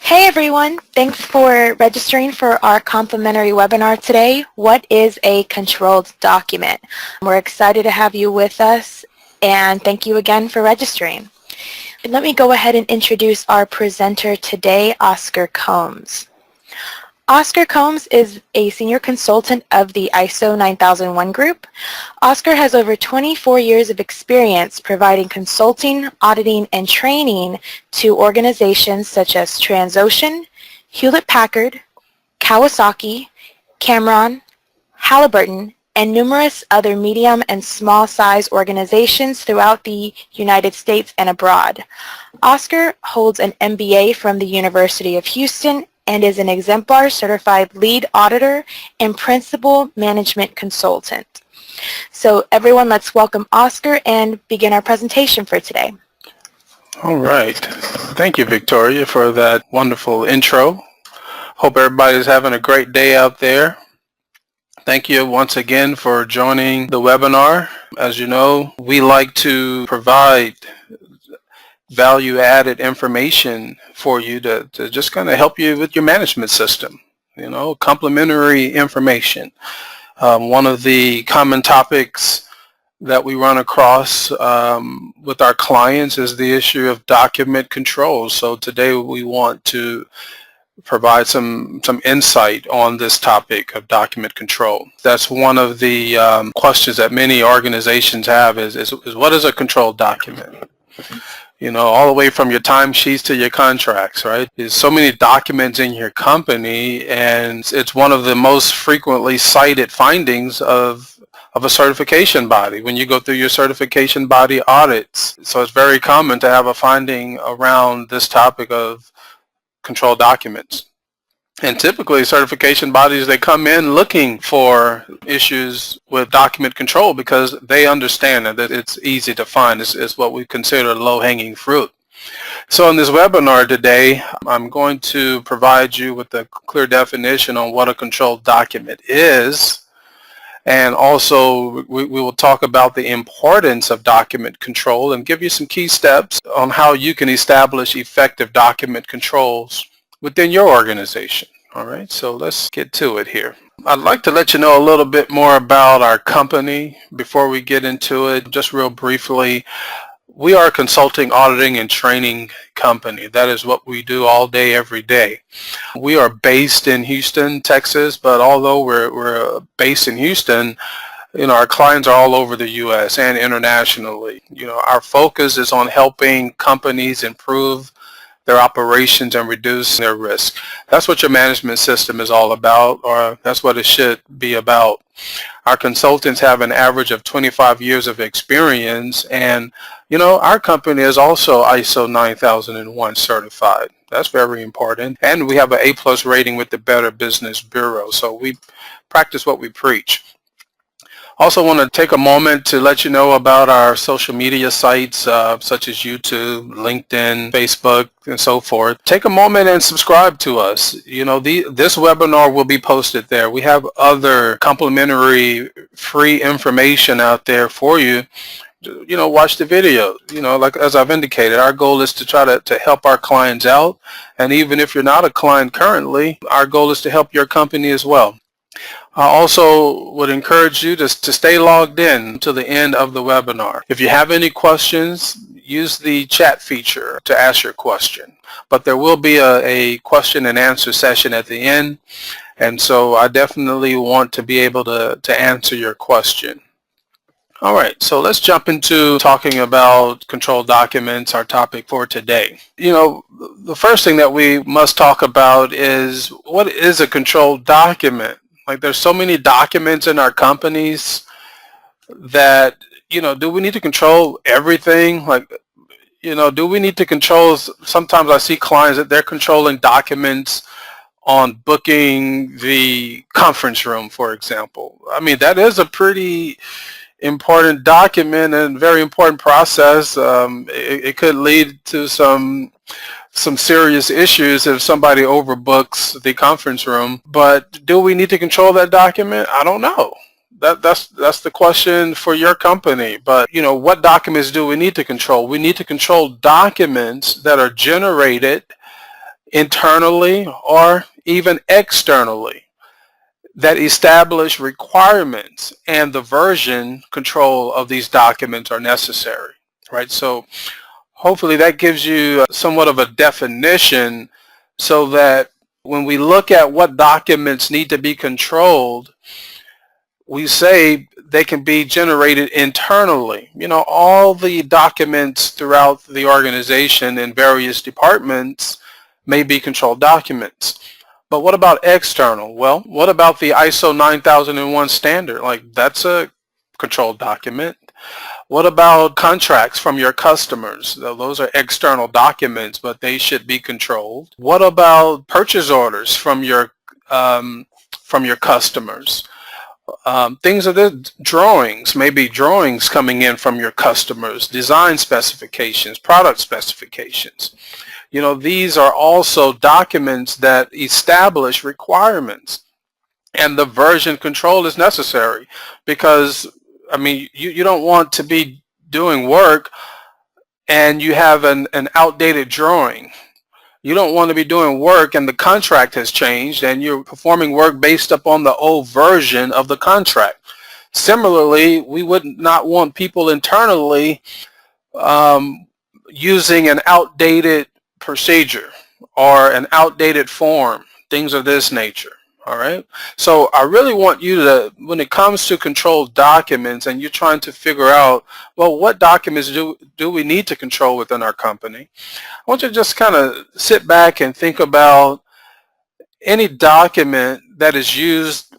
Hey everyone, thanks for registering for our complimentary webinar today. What is a controlled document? We're excited to have you with us and thank you again for registering. And let me go ahead and introduce our presenter today, Oscar Combs. Oscar Combs is a senior consultant of the ISO 9001 group. Oscar has over 24 years of experience providing consulting, auditing, and training to organizations such as Transocean, Hewlett-Packard, Kawasaki, Cameron, Halliburton, and numerous other medium and small size organizations throughout the United States and abroad. Oscar holds an MBA from the University of Houston and is an exemplar certified lead auditor and principal management consultant. So everyone, let's welcome Oscar and begin our presentation for today. All right. Thank you, Victoria, for that wonderful intro. Hope everybody's having a great day out there. Thank you once again for joining the webinar. As you know, we like to provide value-added information for you to just kind of help you with your management system, complementary information. One of the common topics that we run across with our clients is the issue of document control. So today we want to provide some insight on this topic of document control. That's one of the questions that many organizations have is what is a controlled document? All the way from your timesheets to your contracts, right? There's so many documents in your company, and it's one of the most frequently cited findings of a certification body when you go through your certification body audits. So it's very common to have a finding around this topic of controlled documents. And typically certification bodies, they come in looking for issues with document control because they understand that it's easy to find. It's what we consider low-hanging fruit. So in this webinar today, I'm going to provide you with a clear definition on what a controlled document is. And also we will talk about the importance of document control and give you some key steps on how you can establish effective document controls within your organization. All right, so let's get to it here. I'd like to let you know a little bit more about our company before we get into it. Just real briefly, we are a consulting, auditing, and training company. That is what we do all day, every day. We are based in Houston, Texas, but although we're based in Houston, our clients are all over the U.S. and internationally. Our focus is on helping companies improve their operations and reduce their risk. That's what your management system is all about, or that's what it should be about. Our consultants have an average of 25 years of experience, and our company is also ISO 9001 certified. That's very important. And we have an A+ rating with the Better Business Bureau, so we practice what we preach. Also want to take a moment to let you know about our social media sites such as YouTube, LinkedIn, Facebook, and so forth. Take a moment and subscribe to us. This webinar will be posted there. We have other complimentary free information out there for you. Watch the video. Like as I've indicated, our goal is to try to help our clients out. And even if you're not a client currently, our goal is to help your company as well. I also would encourage you to stay logged in to the end of the webinar. If you have any questions, use the chat feature to ask your question. But there will be a question and answer session at the end, and so I definitely want to be able to answer your question. All right, so let's jump into talking about controlled documents, our topic for today. The first thing that we must talk about is what is a controlled document? Like there's so many documents in our companies that, do we need to control everything? Do we need to control, sometimes I see clients that they're controlling documents on booking the conference room, for example. I mean, that is a pretty important document and very important process. It could lead to some serious issues if somebody overbooks the conference room. But do we need to control that document? I don't know. That's the question for your company. But what documents do we need to control? We need to control documents that are generated internally or even externally, that establish requirements and the version control of these documents are necessary, right? So hopefully that gives you somewhat of a definition so that when we look at what documents need to be controlled, we say they can be generated internally. You know, all the documents throughout the organization in various departments may be controlled documents. But what about external? Well, what about the ISO 9001 standard? Like, that's a controlled document. What about contracts from your customers? Those are external documents, but they should be controlled. What about purchase orders from your customers? Things of the drawings, maybe drawings coming in from your customers, design specifications, product specifications. You know, these are also documents that establish requirements, and the version control is necessary because, I mean, you don't want to be doing work and you have an outdated drawing. You don't want to be doing work and the contract has changed and you're performing work based upon the old version of the contract. Similarly, we would not want people internally using an outdated procedure or an outdated form, things of this nature. All right. So I really want you to, when it comes to controlled documents and you're trying to figure out, well, what documents do we need to control within our company? I want you to just kind of sit back and think about any document that is used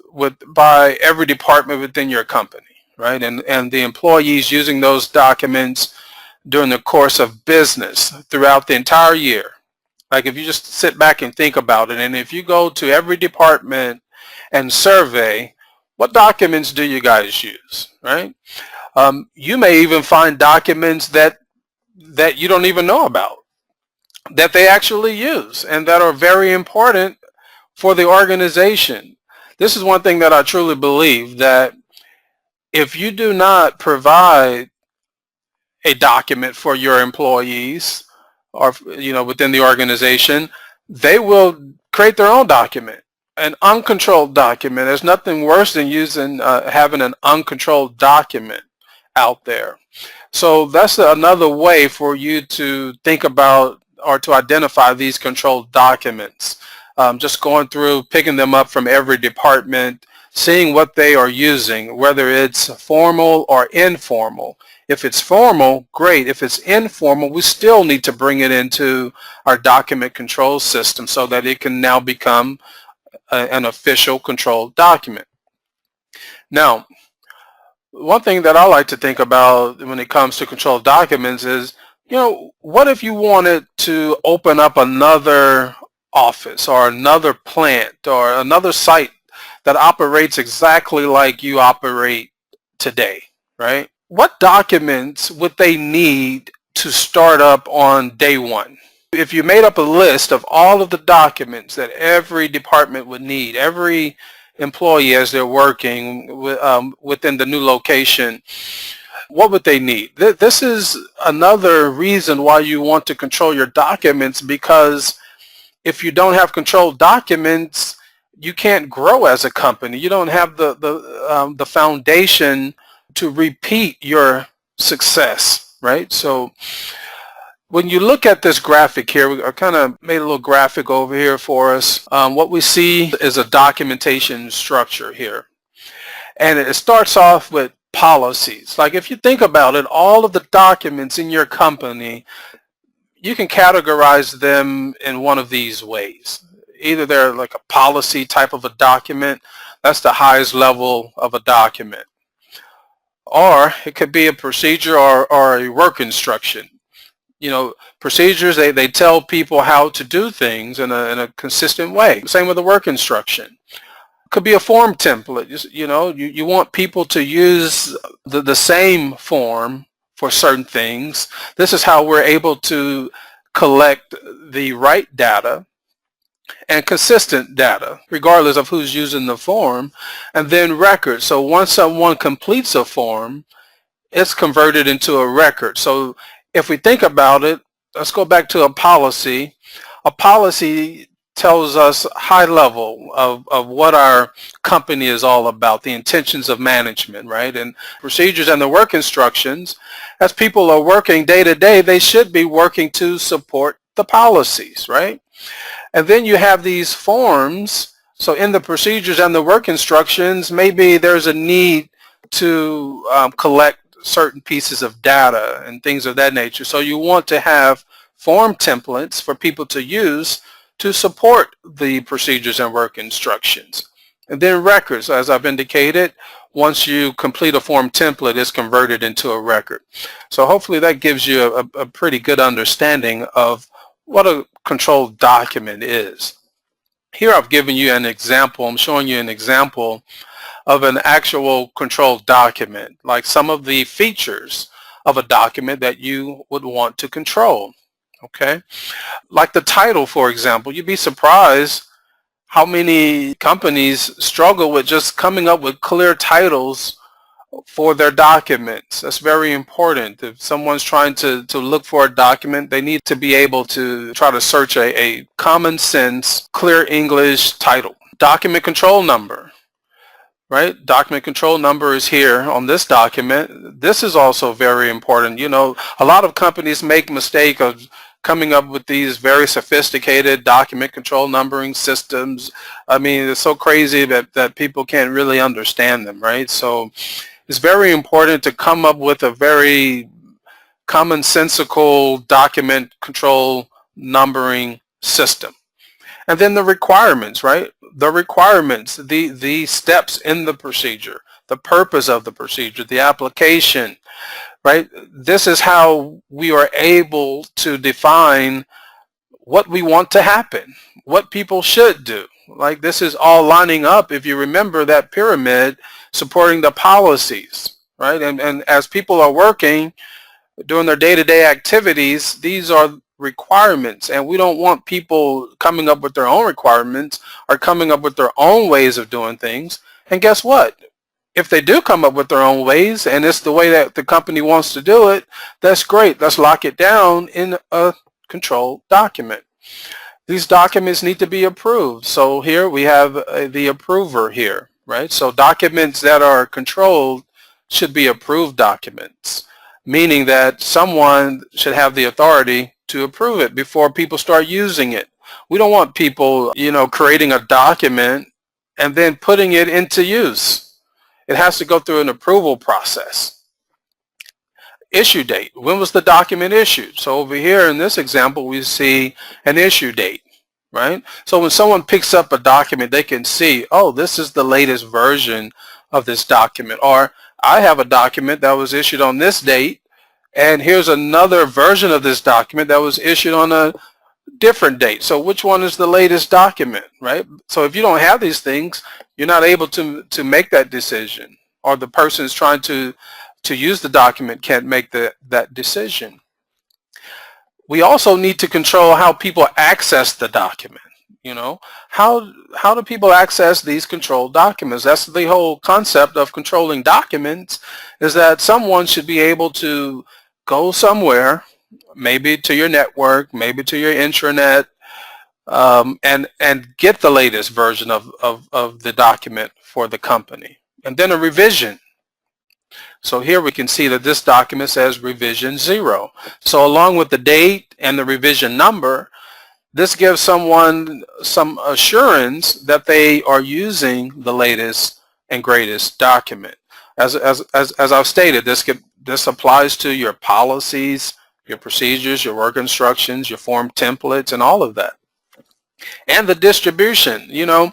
by every department within your company, right? And the employees using those documents during the course of business throughout the entire year. Like, if you just sit back and think about it, and if you go to every department and survey, what documents do you guys use, right? You may even find documents that you don't even know about, that they actually use and that are very important for the organization. This is one thing that I truly believe, that if you do not provide a document for your employees, or, you know, within the organization, they will create their own document, an uncontrolled document. There's nothing worse than having an uncontrolled document out there. So that's another way for you to think about or to identify these controlled documents. Just going through, picking them up from every department, seeing what they are using, whether it's formal or informal. If it's formal, great. If it's informal, we still need to bring it into our document control system so that it can now become an official controlled document. Now, one thing that I like to think about when it comes to controlled documents is, you know, what if you wanted to open up another office or another plant or another site that operates exactly like you operate today, right? What documents would they need to start up on day one? If you made up a list of all of the documents that every department would need, every employee as they're working within the new location, what would they need? This is another reason why you want to control your documents, because if you don't have controlled documents, you can't grow as a company. You don't have the foundation to repeat your success, right? So when you look at this graphic here, we kind of made a little graphic over here for us. What we see is a documentation structure here. And it starts off with policies. Like, if you think about it, all of the documents in your company, you can categorize them in one of these ways. Either they're like a policy type of a document, that's the highest level of a document. Or it could be a procedure or a work instruction. You know, procedures, they tell people how to do things in a consistent way. Same with a work instruction. Could be a form template. You know, you want people to use the same form for certain things. This is how we're able to collect the right data and consistent data, regardless of who's using the form, and then records. So once someone completes a form, it's converted into a record. So if we think about it, let's go back to a policy. A policy tells us high level of what our company is all about, the intentions of management, right? And procedures and the work instructions, as people are working day to day, they should be working to support the policies, right? And then you have these forms. So in the procedures and the work instructions, maybe there's a need to collect certain pieces of data and things of that nature. So you want to have form templates for people to use to support the procedures and work instructions. And then records, as I've indicated, once you complete a form template, it's converted into a record. So hopefully that gives you a pretty good understanding of what a controlled document is. Here I've given you an example. I'm showing you an example of an actual controlled document, like some of the features of a document that you would want to control. Okay, like the title, for example. You'd be surprised how many companies struggle with just coming up with clear titles for their documents. That's very important. If someone's trying to look for a document, they need to be able to try to search a common sense, clear English title. Document control number, right? Document control number is here on this document. This is also very important. You know, a lot of companies make mistake of coming up with these very sophisticated document control numbering systems. I mean, it's so crazy that people can't really understand them, right? So it's very important to come up with a very commonsensical document control numbering system. And then the requirements, right? The requirements, the steps in the procedure, the purpose of the procedure, the application, right? This is how we are able to define what we want to happen, what people should do. Like this is all lining up, if you remember that pyramid, supporting the policies, right? And as people are working, doing their day-to-day activities, these are requirements, and we don't want people coming up with their own requirements or coming up with their own ways of doing things. And guess what? If they do come up with their own ways and it's the way that the company wants to do it, that's great. Let's lock it down in a controlled document. These documents need to be approved. So here we have the approver here, right? So documents that are controlled should be approved documents, meaning that someone should have the authority to approve it before people start using it. We don't want people, you know, creating a document and then putting it into use. It has to go through an approval process. Issue date. When was the document issued? So over here in this example, we see an issue date, right? So when someone picks up a document, they can see, oh, this is the latest version of this document. Or I have a document that was issued on this date, and here's another version of this document that was issued on a different date. So which one is the latest document, right? So if you don't have these things, you're not able to make that decision, or the person is trying to use the document can't make that decision. We also need to control how people access the document. You know, how do people access these controlled documents? That's the whole concept of controlling documents, is that someone should be able to go somewhere, maybe to your network, maybe to your intranet, and get the latest version of the document for the company. And then a revision. So here we can see that this document says revision 0. So along with the date and the revision number, this gives someone some assurance that they are using the latest and greatest document. As I've stated, this applies to your policies, your procedures, your work instructions, your form templates, and all of that. And the distribution, you know,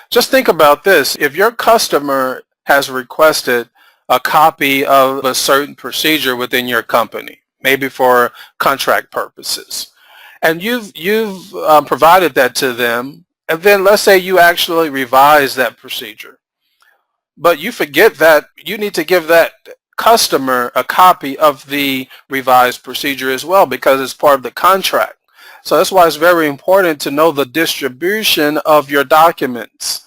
just think about this. If your customer has requested a copy of a certain procedure within your company, maybe for contract purposes, and you've provided that to them, and then let's say you actually revise that procedure, but you forget that you need to give that customer a copy of the revised procedure as well, because it's part of the contract. So that's why it's very important to know the distribution of your documents.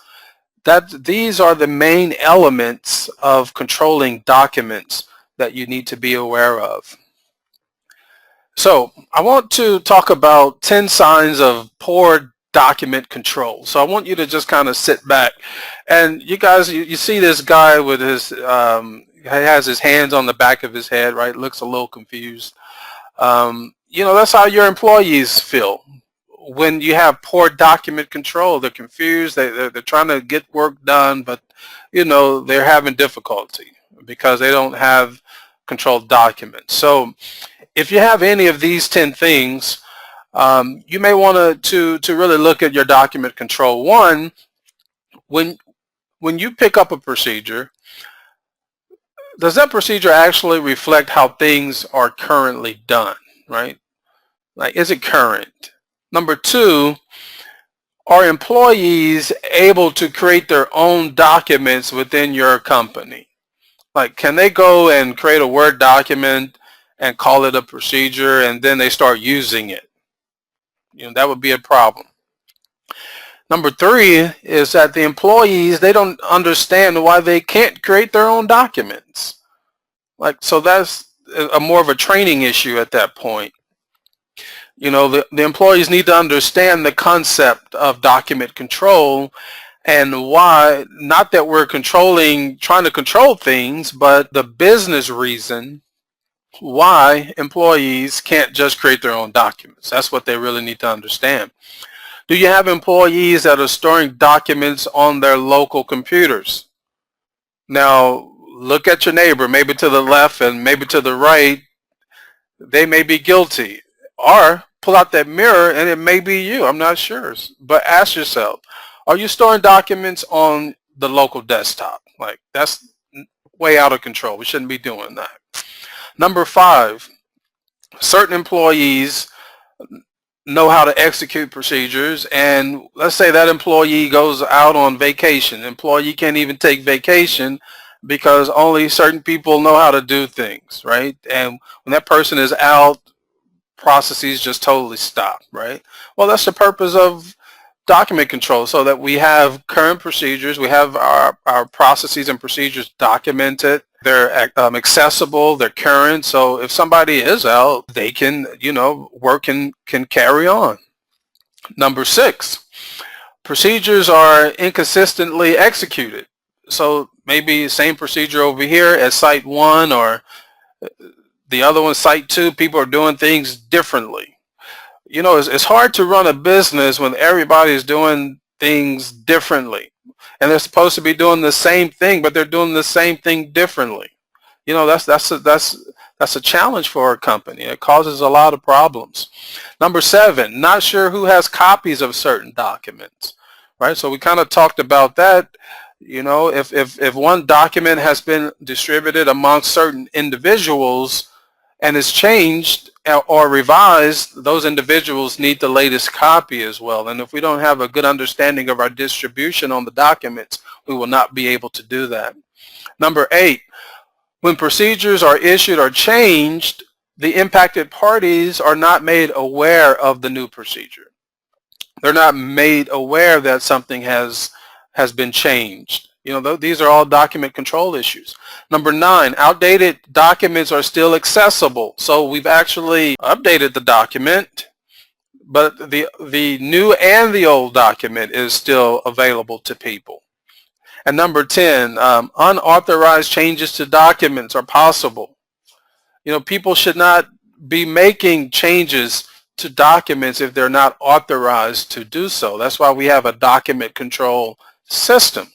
That these are the main elements of controlling documents that you need to be aware of. So I want to talk about 10 signs of poor document control. So I want you to just kind of sit back, and you guys, you see this guy with his, he has his hands on the back of his head, right? Looks a little confused. That's how your employees feel when you have poor document control. They're confused. They're trying to get work done, but they're having difficulty because they don't have controlled documents. So if you have any of these 10 things, you may want to really look at your document control. One, when you pick up a procedure, does that procedure actually reflect how things are currently done, right? Like, is it current? Number two, are employees able to create their own documents within your company? Like, can they go and create a Word document and call it a procedure and then they start using it? That would be a problem. Number three is that the employees, they don't understand why they can't create their own documents. So that's a more of a training issue at that point. The employees need to understand the concept of document control and why, not that we're trying to control things, but the business reason why employees can't just create their own documents. That's what they really need to understand. Do you have employees that are storing documents on their local computers? Now, look at your neighbor, maybe to the left and maybe to the right. They may be guilty. Or pull out that mirror and it may be you. I'm not sure. But ask yourself, are you storing documents on the local desktop? Like, that's way out of control. We shouldn't be doing that. Number five, certain employees know how to execute procedures, and let's say that employee goes out on vacation. Employee can't even take vacation because only certain people know how to do things, right? And when that person is out, processes just totally stop, right? Well, that's the purpose of document control, so that we have current procedures, we have our processes and procedures documented, they're accessible, they're current, so if somebody is out, they can, work can carry on. Number six, procedures are inconsistently executed. So maybe same procedure over here at site one, or the other one, site two, people are doing things differently. It's hard to run a business when everybody is doing things differently, and they're supposed to be doing the same thing, but they're doing the same thing differently. That's a challenge for a company. It causes a lot of problems. Number seven, not sure who has copies of certain documents, right? So we kind of talked about that. If one document has been distributed amongst certain individuals and is changed or revised, those individuals need the latest copy as well. And if we don't have a good understanding of our distribution on the documents, we will not be able to do that. Number eight, when procedures are issued or changed, the impacted parties are not made aware of the new procedure. They're not made aware that something has been changed. These are all document control issues. Number nine, outdated documents are still accessible. So we've actually updated the document, but the new and the old document is still available to people. And number 10, unauthorized changes to documents are possible. People should not be making changes to documents if they're not authorized to do so. That's why we have a document control system.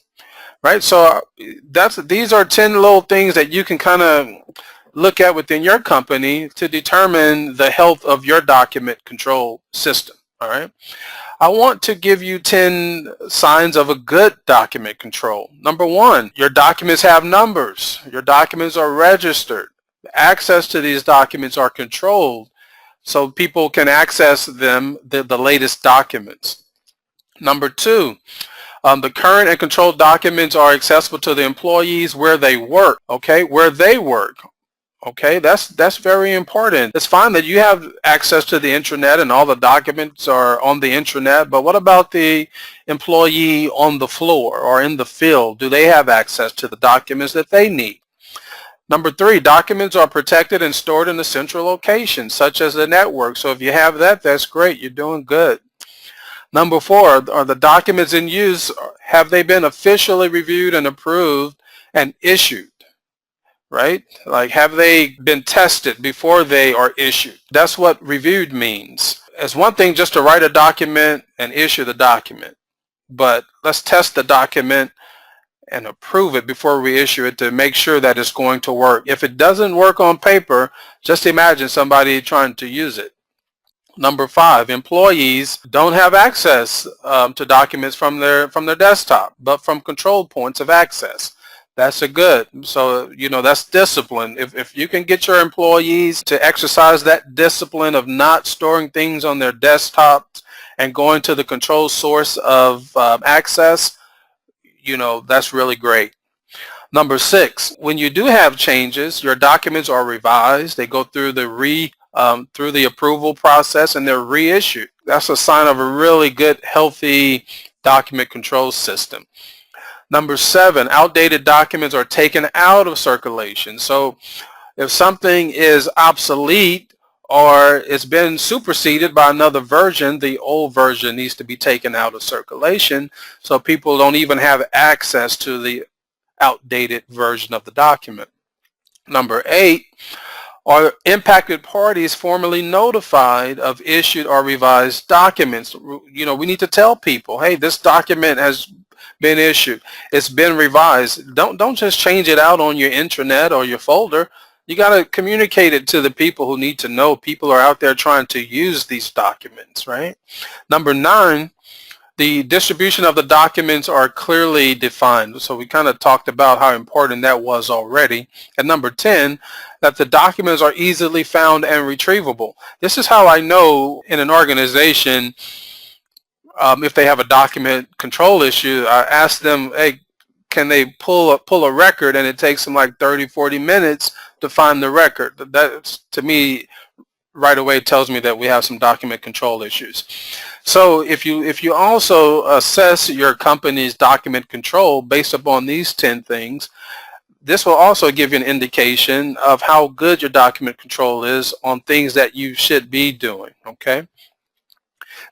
Right, so these are 10 little things that you can kind of look at within your company to determine the health of your document control system. All right, I want to give you 10 signs of a good document control. Number one, your documents have numbers. Your documents are registered. Access to these documents are controlled so people can access them, the latest documents. Number two, the current and controlled documents are accessible to the employees where they work, okay? Where they work, okay? That's very important. It's fine that you have access to the intranet and all the documents are on the intranet, but what about the employee on the floor or in the field? Do they have access to the documents that they need? Number 3, documents are protected and stored in a central location, such as the network. So if you have that, that's great. You're doing good. Number 4, are the documents in use, have they been officially reviewed and approved and issued? Right? Like, have they been tested before they are issued? That's what reviewed means. It's one thing just to write a document and issue the document, but let's test the document and approve it before we issue it to make sure that it's going to work. If it doesn't work on paper, just imagine somebody trying to use it. Number 5, employees don't have access to documents from their desktop, but from control points of access. That's a good. So, that's discipline. If you can get your employees to exercise that discipline of not storing things on their desktops and going to the control source of access, that's really great. Number 6, when you do have changes, your documents are revised. They go through the approval process and they're reissued. That's a sign of a really good, healthy document control system. Number 7, outdated documents are taken out of circulation. So if something is obsolete or it's been superseded by another version, the old version needs to be taken out of circulation so people don't even have access to the outdated version of the document. Number 8, are impacted parties formally notified of issued or revised documents? We need to tell people, hey, this document has been issued. It's been revised. Don't just change it out on your intranet or your folder. You got to communicate it to the people who need to know. People are out there trying to use these documents, right? Number 9, the distribution of the documents are clearly defined. So we kind of talked about how important that was already. And number 10, that the documents are easily found and retrievable. This is how I know in an organization if they have a document control issue. I ask them, hey, can they pull a record, and it takes them like 30-40 minutes to find the record. That, to me, right away tells me that we have some document control issues. So if you also assess your company's document control based upon these 10 things, this will also give you an indication of how good your document control is on things that you should be doing, okay?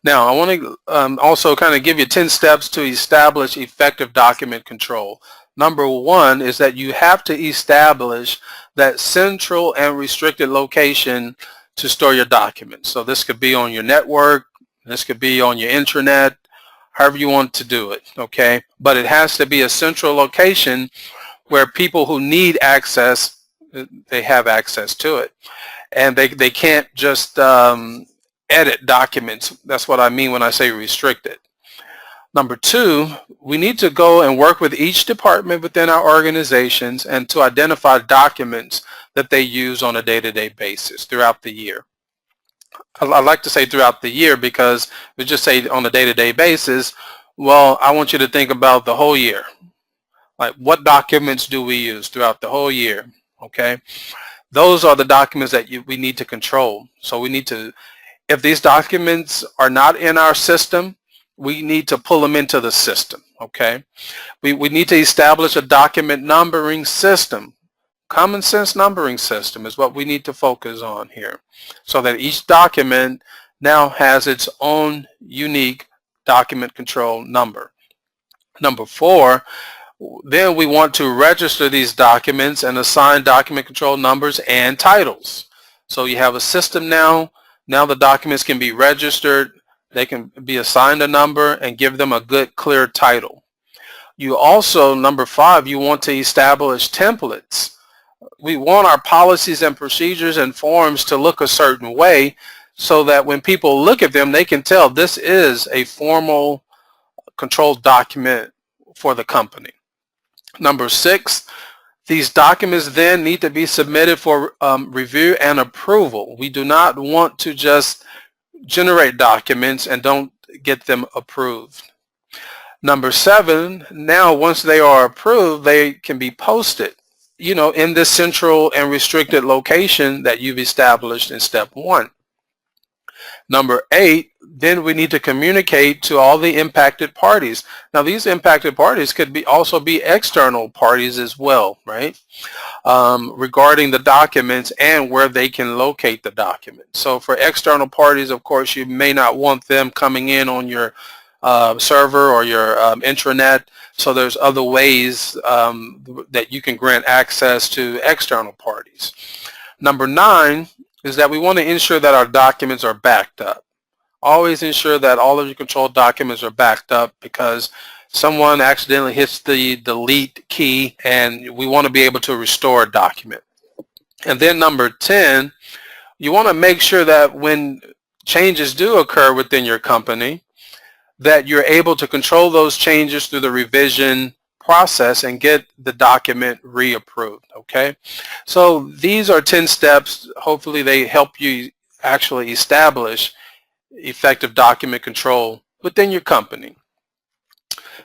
Now, I want to also kind of give you 10 steps to establish effective document control. Number 1 is that you have to establish that central and restricted location to store your documents. So this could be on your network, this could be on your intranet, however you want to do it, okay? But it has to be a central location where people who need access, they have access to it. And they can't just edit documents. That's what I mean when I say restricted. Number 2, we need to go and work with each department within our organizations and to identify documents that they use on a day-to-day basis throughout the year. I like to say throughout the year because we just say on a day-to-day basis. Well, I want you to think about the whole year. Like, what documents do we use throughout the whole year? Okay, those are the documents that we need to control. So we need to, if these documents are not in our system, we need to pull them into the system. Okay, we need to establish a document numbering system. Common sense numbering system is what we need to focus on here, so that each document now has its own unique document control number. Number 4, then we want to register these documents and assign document control numbers and titles. So you have a system now. Now the documents can be registered. They can be assigned a number and give them a good, clear title. You also, number 5, you want to establish templates. We want our policies and procedures and forms to look a certain way so that when people look at them, they can tell this is a formal controlled document for the company. Number 6, these documents then need to be submitted for review and approval. We do not want to just generate documents and don't get them approved. Number 7, now once they are approved, they can be posted, in this central and restricted location that you've established in step 1. Number 8, then we need to communicate to all the impacted parties. Now these impacted parties could also be external parties as well, right? Regarding the documents and where they can locate the documents. So for external parties, of course, you may not want them coming in on your server or your intranet. So there's other ways that you can grant access to external parties. Number 9 is that we want to ensure that our documents are backed up. Always ensure that all of your control documents are backed up, because someone accidentally hits the delete key and we want to be able to restore a document. And then number 10, you want to make sure that when changes do occur within your company, that you're able to control those changes through the revision process and get the document reapproved, okay? So these are 10 steps. Hopefully they help you actually establish effective document control within your company.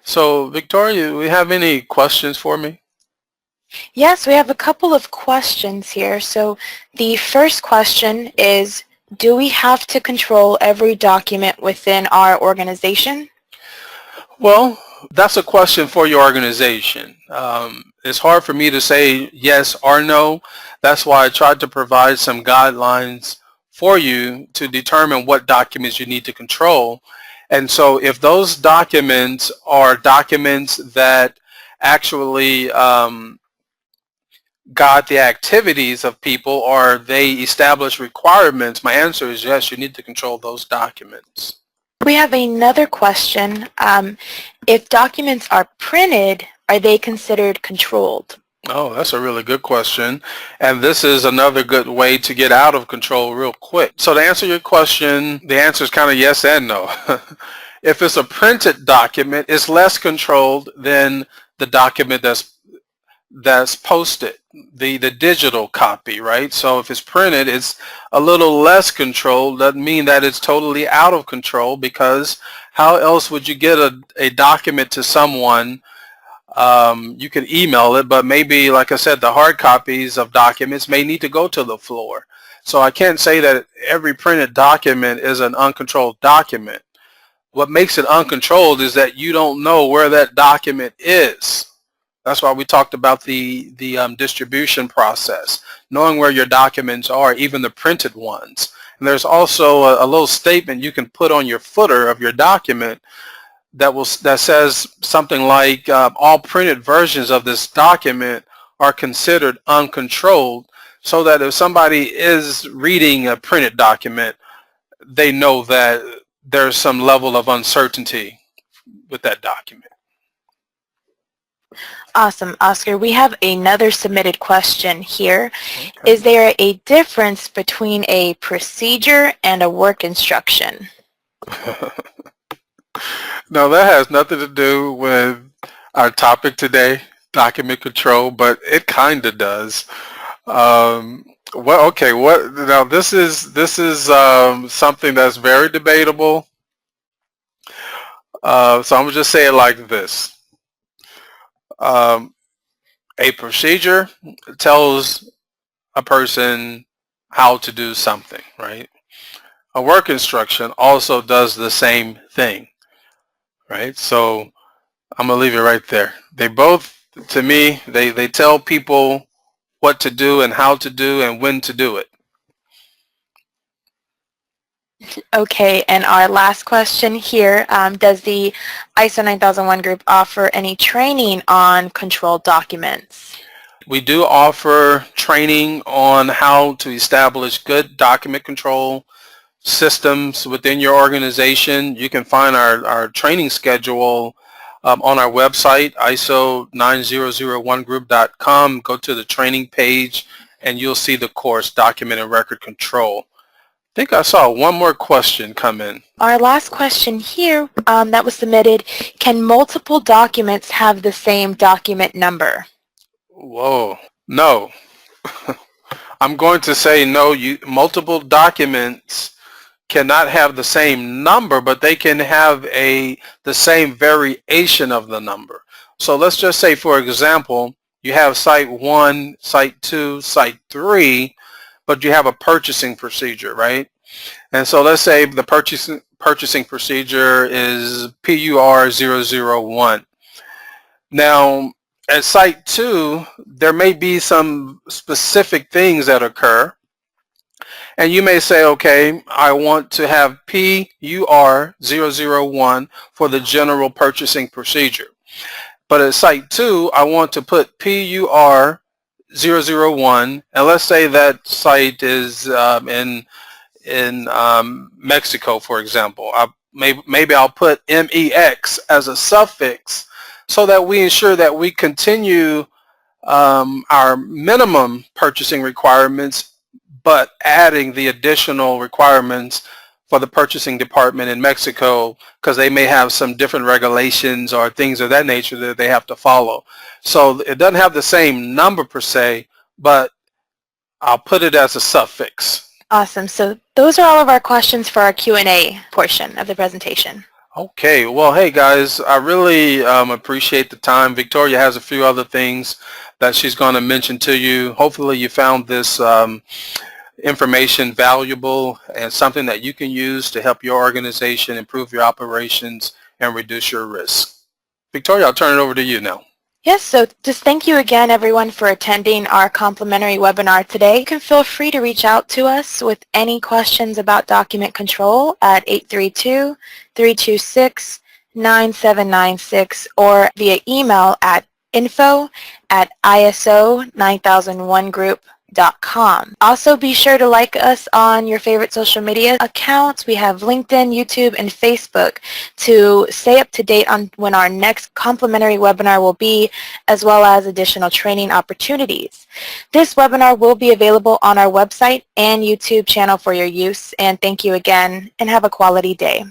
So Victoria, do we have any questions for me? Yes, we have a couple of questions here. So the first question is, do we have to control every document within our organization? Well, that's a question for your organization. It's hard for me to say yes or no. That's why I tried to provide some guidelines for you to determine what documents you need to control. And so if those documents are documents that actually guide the activities of people, or they establish requirements, my answer is yes, you need to control those documents. We have another question. If documents are printed, are they considered controlled? Oh, that's a really good question. And this is another good way to get out of control real quick. So to answer your question, the answer is kind of yes and no. If it's a printed document, it's less controlled than the document that's posted, the digital copy, right? So if it's printed, it's a little less controlled. Doesn't mean that it's totally out of control, because how else would you get a document to someone? You can email it, but maybe, like I said, the hard copies of documents may need to go to the floor. So I can't say that every printed document is an uncontrolled document. What makes it uncontrolled is that you don't know where that document is. That's why we talked about the distribution process, knowing where your documents are, even the printed ones. And there's also a little statement you can put on your footer of your document that says something like all printed versions of this document are considered uncontrolled, so that if somebody is reading a printed document, they know that there's some level of uncertainty with that document. Awesome, Oscar. We have another submitted question here. Okay. Is there a difference between a procedure and a work instruction? No, that has nothing to do with our topic today, document control, but it kind of does. Well, okay. Now? This is something that's very debatable. So I'm gonna just say it like this. A procedure tells a person how to do something, right? A work instruction also does the same thing, right? So I'm gonna leave it right there. They both, to me, they tell people what to do and how to do and when to do it. Okay, and our last question here, does the ISO 9001 group offer any training on controlled documents? We do offer training on how to establish good document control systems within your organization. You can find our training schedule on our website, ISO9001group.com. Go to the training page and you'll see the course, Document and Record Control. I think I saw one more question come in. Our last question here that was submitted, can multiple documents have the same document number? Whoa, no. I'm going to say no. Multiple documents cannot have the same number, but they can have the same variation of the number. So let's just say, for example, you have Site 1, Site 2, Site 3, but you have a purchasing procedure, right? And so let's say the purchasing procedure is PUR001. Now, at Site 2, there may be some specific things that occur. And you may say, okay, I want to have PUR001 for the general purchasing procedure. But at Site 2, I want to put PUR001, and let's say that site is in Mexico, for example. Maybe I'll put MEX as a suffix so that we ensure that we continue our minimum purchasing requirements, but adding the additional requirements for the purchasing department in Mexico, because they may have some different regulations or things of that nature that they have to follow. So it doesn't have the same number per se, but I'll put it as a suffix. Awesome. So those are all of our questions for our Q&A portion of the presentation. Okay, well, hey guys, I really appreciate the time. Victoria has a few other things that she's going to mention to you. Hopefully you found this information valuable and something that you can use to help your organization improve your operations and reduce your risk. Victoria, I'll turn it over to you now. Yes, so just thank you again, everyone, for attending our complimentary webinar today. You can feel free to reach out to us with any questions about document control at 832-326-9796 or via email at info@iso9001group.com. Also, be sure to like us on your favorite social media accounts. We have LinkedIn, YouTube, and Facebook to stay up to date on when our next complimentary webinar will be, as well as additional training opportunities. This webinar will be available on our website and YouTube channel for your use. And thank you again, and have a quality day.